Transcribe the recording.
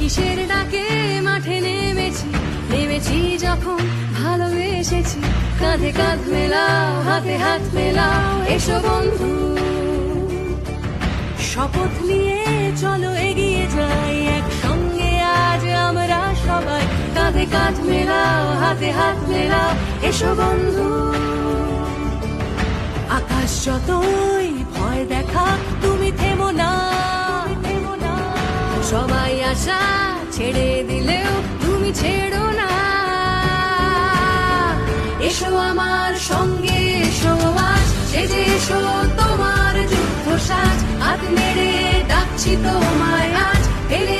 কিসের ডাকে মাঠে নেমেছি যখন ভালোবেসেছি। কাঁধে কাঁধ মেলাও, হাতে হাত মেলাও, এসো বন্ধু। শপথ নিয়ে চলো এগিয়ে যাই একসঙ্গে আজ আমরা সবাই। কাঁধে কাঁধ মেলাও, হাতে হাত মেলাও, এসো বন্ধু। আকাশ যতই ভয় দেখা তুমি থেমো না। সবাই আশা ছেড়ে দিলেও তুমি ছেড়ো না। এসো আমার সঙ্গে, এসো আজ সেজে এসো তোমার যুদ্ধ সাজ। হাত নেড়ে ডাকছি তোমায় আজ, ফেলে